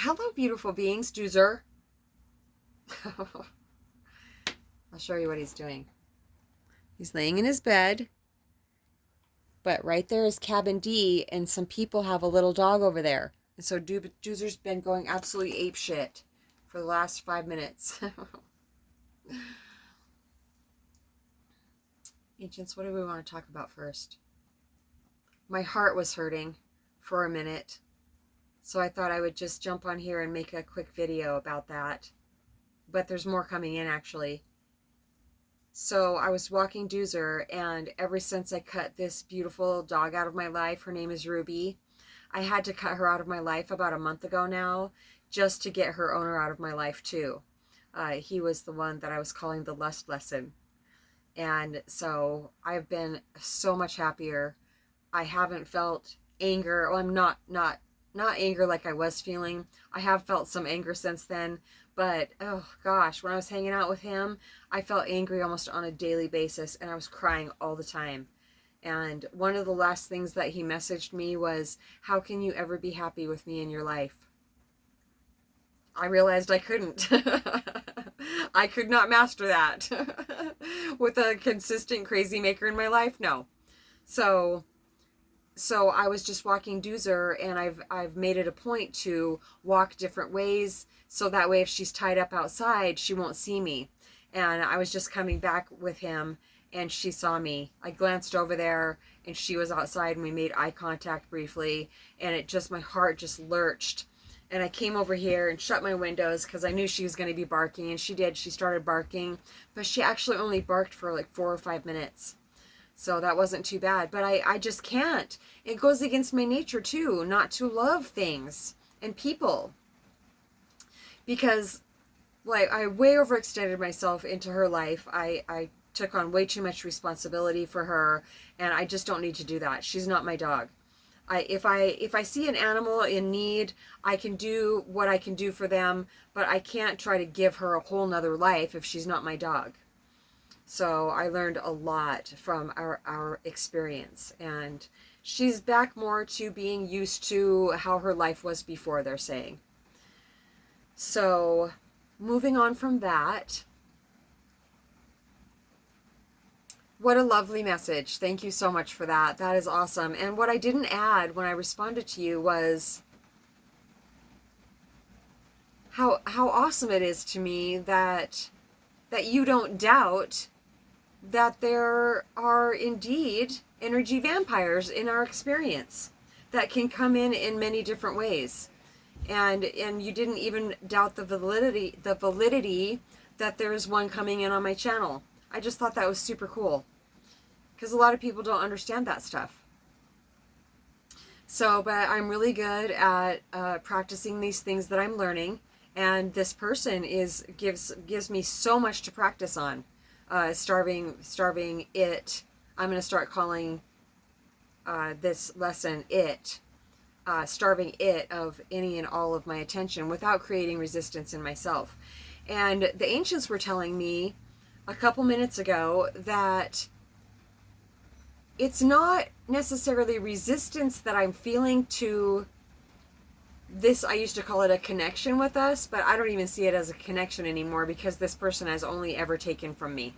Hello, beautiful beings, Doozer. I'll show you what he's doing. He's laying in his bed, but right there is cabin D, and some people have a little dog over there. And so Doozer's been going absolutely ape shit for the last 5 minutes. Ancients, what do we want to talk about first? My heart was hurting for a minute, so I thought I would just jump on here and make a quick video about that. But there's more coming in, actually. So I was walking Doozer, and ever since I cut this beautiful dog out of my life, her name is Ruby, I had to cut her out of my life about a month ago now, just to get her owner out of my life too. He was the one that I was calling the lust lesson. And so I've been so much happier. I haven't felt anger. Well, I'm not anger like I was feeling. I have felt some anger since then, but oh gosh, when I was hanging out with him, I felt angry almost on a daily basis, and I was crying all the time. And one of the last things that he messaged me was, "How can you ever be happy with me in your life?" I realized I couldn't. I could not master that with a consistent crazy maker in my life. No. So I was just walking Doozer, and I've made it a point to walk different ways, so that way if she's tied up outside, she won't see me. And I was just coming back with him, and she saw me. I glanced over there, and she was outside, and we made eye contact briefly, and my heart just lurched. And I came over here and shut my windows because I knew she was going to be barking, and she did. She started barking, but she actually only barked for like 4 or 5 minutes. So that wasn't too bad, but I just can't. It goes against my nature too, not to love things and people. Because like I way overextended myself into her life. I took on way too much responsibility for her, and I just don't need to do that. She's not my dog. If I see an animal in need, I can do what I can do for them, but I can't try to give her a whole nother life if she's not my dog. So I learned a lot from our experience, and she's back more to being used to how her life was before, they're saying. So moving on from that, what a lovely message. Thank you so much for that. That is awesome. And what I didn't add when I responded to you was how awesome it is to me that you don't doubt that there are indeed energy vampires in our experience that can come in many different ways. And you didn't even doubt the validity that there's one coming in on my channel. I just thought that was super cool, because a lot of people don't understand that stuff. So, but I'm really good at practicing these things that I'm learning, and this person gives me so much to practice on. Starving it. I'm going to start calling this lesson it. Starving it of any and all of my attention without creating resistance in myself. And the ancients were telling me a couple minutes ago that it's not necessarily resistance that I'm feeling to this. I used to call it a connection with us, but I don't even see it as a connection anymore, because this person has only ever taken from me.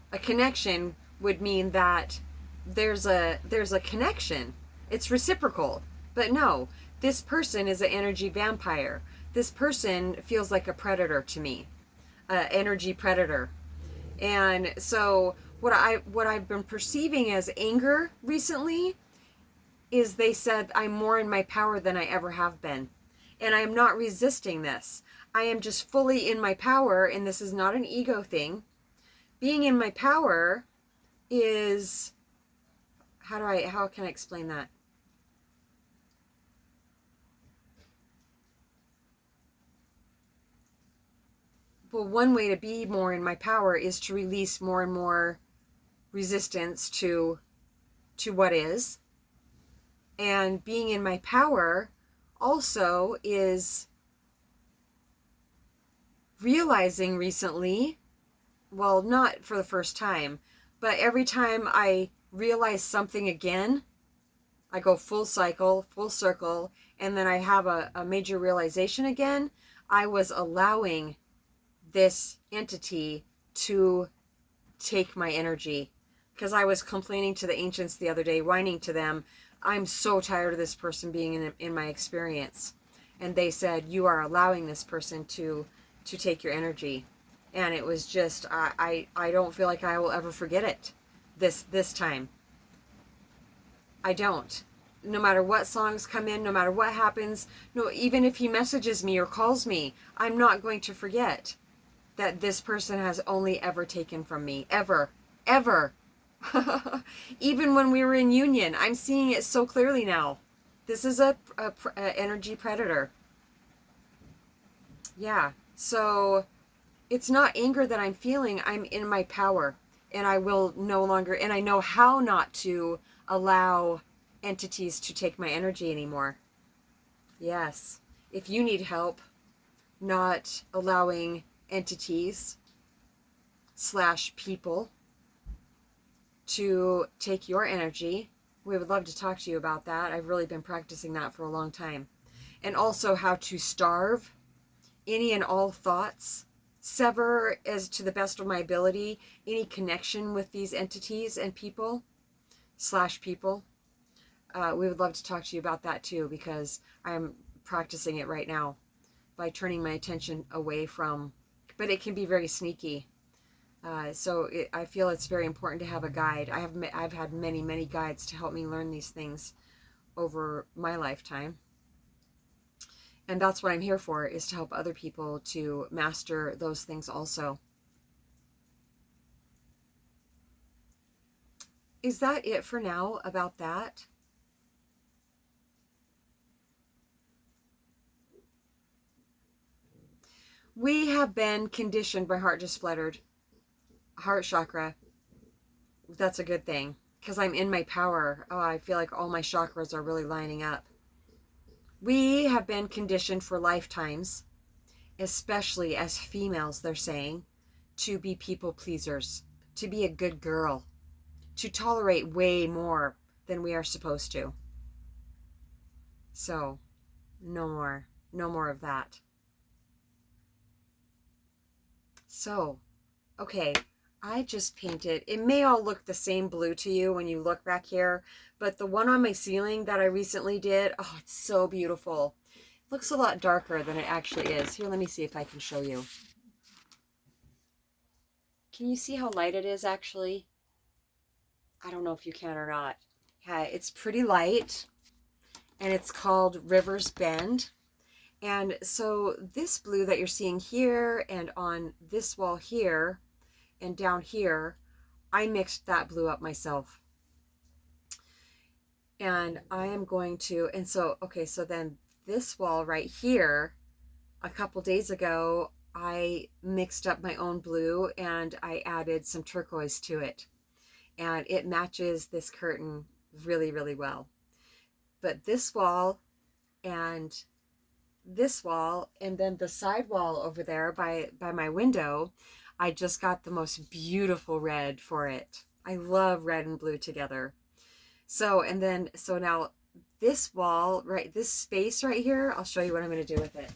A connection would mean that there's a connection. It's reciprocal. But no, this person is an energy vampire. This person feels like a predator to me, energy predator. And so what I've been perceiving as anger recently is, they said I'm more in my power than I ever have been. And I am not resisting this. I am just fully in my power, and this is not an ego thing. Being in my power is, how can I explain that? Well, one way to be more in my power is to release more and more resistance to what is. And being in my power also is realizing recently, well, not for the first time, but every time I realize something again, I go full cycle, full circle, and then I have a major realization again, I was allowing this entity to take my energy, because I was complaining to the ancients the other day, whining to them, I'm so tired of this person being in my experience. And they said, you are allowing this person to take your energy. And it was just, I don't feel like I will ever forget it this time. I don't. No matter what songs come in, no matter what happens, no, even if he messages me or calls me, I'm not going to forget that this person has only ever taken from me. Ever. Ever. Even when we were in union, I'm seeing it so clearly now. This is a energy predator. Yeah. So it's not anger that I'm feeling. I'm in my power, and I will no longer, and I know how not to allow entities to take my energy anymore. Yes. If you need help not allowing entities / people to take your energy, we would love to talk to you about that. I've really been practicing that for a long time. And also how to starve any and all thoughts, sever, as to the best of my ability, any connection with these entities and people / people. We would love to talk to you about that too, because I'm practicing it right now by turning my attention away from, but it can be very sneaky. I feel it's very important to have a guide. I've had many guides to help me learn these things over my lifetime. And that's what I'm here for, is to help other people to master those things also. Is that it for now about that? We have been conditioned, my heart just fluttered. Heart chakra. That's a good thing, because I'm in my power. Oh, I feel like all my chakras are really lining up. We have been conditioned for lifetimes, especially as females, they're saying, to be people pleasers, to be a good girl, to tolerate way more than we are supposed to. So, no more of that. So, okay, I just painted, it may all look the same blue to you when you look back here, but the one on my ceiling that I recently did, oh, it's so beautiful. It looks a lot darker than it actually is. Here, let me see if I can show you. Can you see how light it is actually? I don't know if you can or not. Yeah, it's pretty light, and it's called River's Bend. And so this blue that you're seeing here and on this wall here and down here, I mixed that blue up myself. And I am going to, and so, okay, so then this wall right here, a couple days ago, I mixed up my own blue and I added some turquoise to it. And it matches this curtain really well. But this wall and this wall, and then the side wall over there by my window, I just got the most beautiful red for it. I love red and blue together. So now this wall, right, this space right here, I'll show you what I'm going to do with it.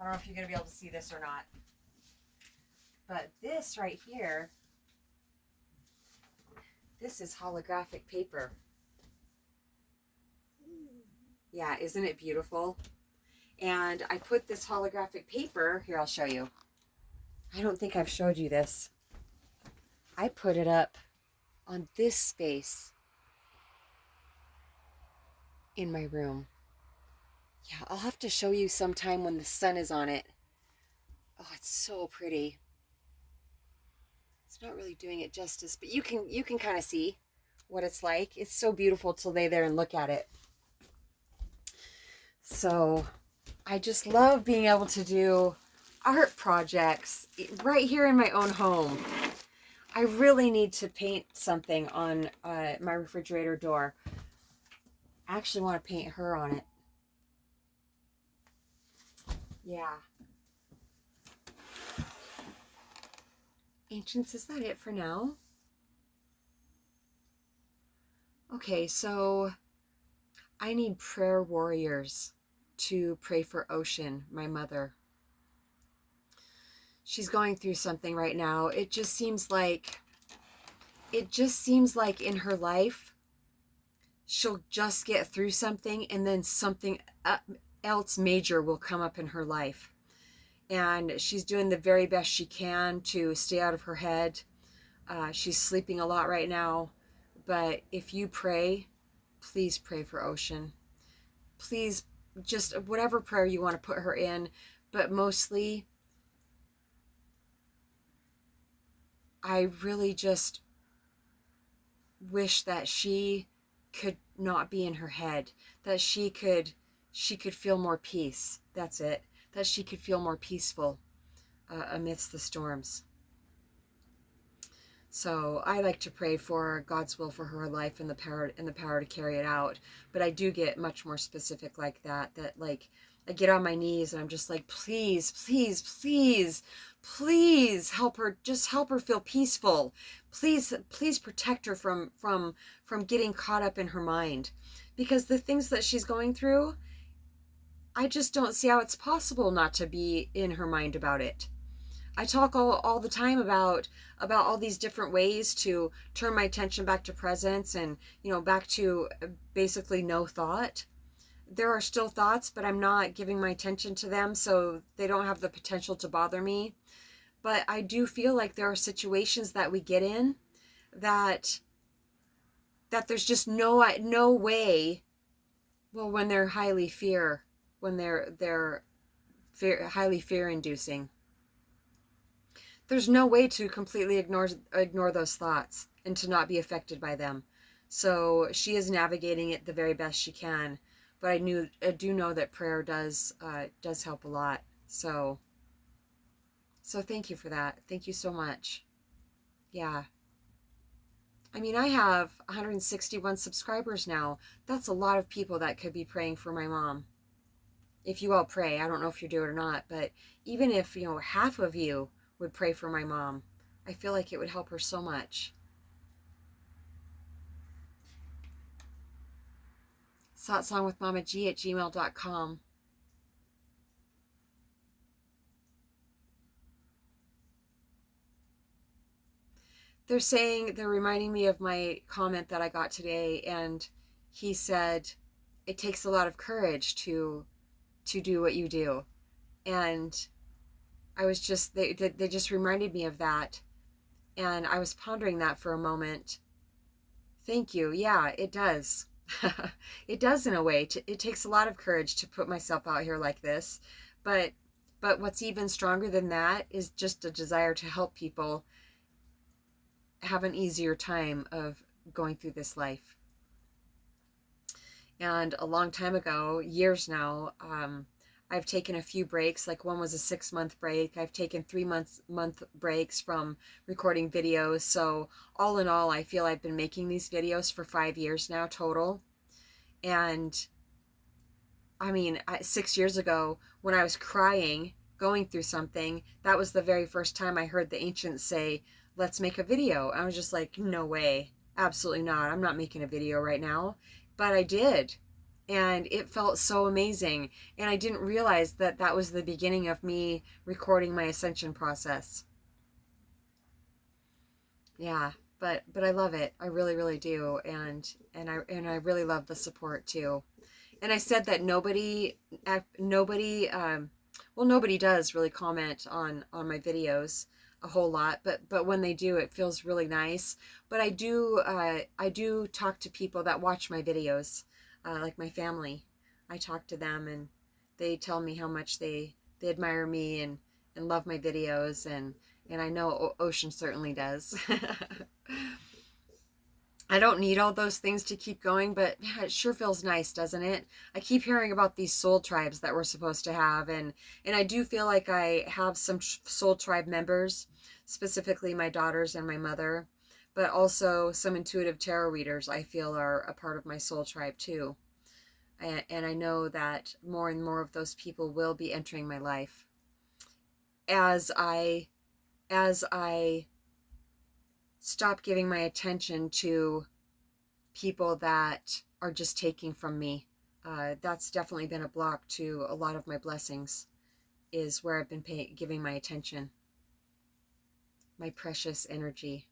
I don't know if you're going to be able to see this or not. But this right here, this is holographic paper. Yeah, isn't it beautiful? And I put this holographic paper, here, I'll show you. I don't think I've showed you this. I put it up on this space in my room. Yeah, I'll have to show you sometime when the sun is on it. Oh, it's so pretty. It's not really doing it justice, but you can kind of see what it's like. It's so beautiful to lay there and look at it. So I just love being able to do art projects right here in my own home. I really need to paint something on my refrigerator door. I actually want to paint her on it. Yeah. Ancients, is that it for now? Okay, so I need prayer warriors to pray for Ocean, my mother. She's going through something right now. It just seems like in her life she'll just get through something, and then something else major will come up in her life. And she's doing the very best she can to stay out of her head. She's sleeping a lot right now. But if you pray, please pray for Ocean. Please, just whatever prayer you want to put her in. But mostly, I really just wish that she could not be in her head, that she could feel more peace. That's it. That she could feel more peaceful amidst the storms. So I like to pray for God's will for her life and the power to carry it out. But I do get much more specific like that. That, like, I get on my knees and I'm just like, please, please, please, please help her. Just help her feel peaceful. Please, please protect her from getting caught up in her mind, because the things that she's going through, I just don't see how it's possible not to be in her mind about it. I talk all the time about all these different ways to turn my attention back to presence, and back to basically no thought. There are still thoughts, but I'm not giving my attention to them, so they don't have the potential to bother me. But I do feel like there are situations that we get in that there's just no way. Well, when they're highly fear highly fear inducing, there's no way to completely ignore those thoughts and to not be affected by them. So she is navigating it the very best she can. But I do know that prayer does help a lot. So thank you for that. Thank you so much. Yeah. I mean, I have 161 subscribers now. That's a lot of people that could be praying for my mom. If you all pray, I don't know if you do it or not, but even if, half of you would pray for my mom, I feel like it would help her so much. satsangwithmamaji@gmail.com. They're reminding me of my comment that I got today, and he said, it takes a lot of courage to do what you do. And I was just, they just reminded me of that. And I was pondering that for a moment. Thank you. Yeah, it does. It does, in a way. It takes a lot of courage to put myself out here like this. But what's even stronger than that is just a desire to help people have an easier time of going through this life. And a long time ago, years now, I've taken a few breaks. Like, one was a 6-month break. I've taken 3-month breaks from recording videos. So all in all, I feel I've been making these videos for 5 years now total. And I mean, 6 years ago, when I was crying, going through something, that was the very first time I heard the ancients say, let's make a video. I was just like, no way. Absolutely not. I'm not making a video right now. But I did. And it felt so amazing. And I didn't realize that that was the beginning of me recording my ascension process. Yeah, but I love it. I really, really do. And I really love the support too. And I said that nobody does really comment on my videos a whole lot, but when they do, it feels really nice. But I do talk to people that watch my videos, like my family. I talk to them, and they tell me how much they admire me and love my videos, and I know Ocean certainly does. I don't need all those things to keep going, but yeah, it sure feels nice, doesn't it? I keep hearing about these soul tribes that we're supposed to have, and I do feel like I have some soul tribe members, specifically my daughters and my mother, but also some intuitive tarot readers I feel are a part of my soul tribe too. And I know that more and more of those people will be entering my life as I stop giving my attention to people that are just taking from me. That's definitely been a block to a lot of my blessings, is where I've been giving my attention, my precious energy.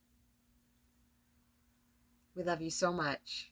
We love you so much.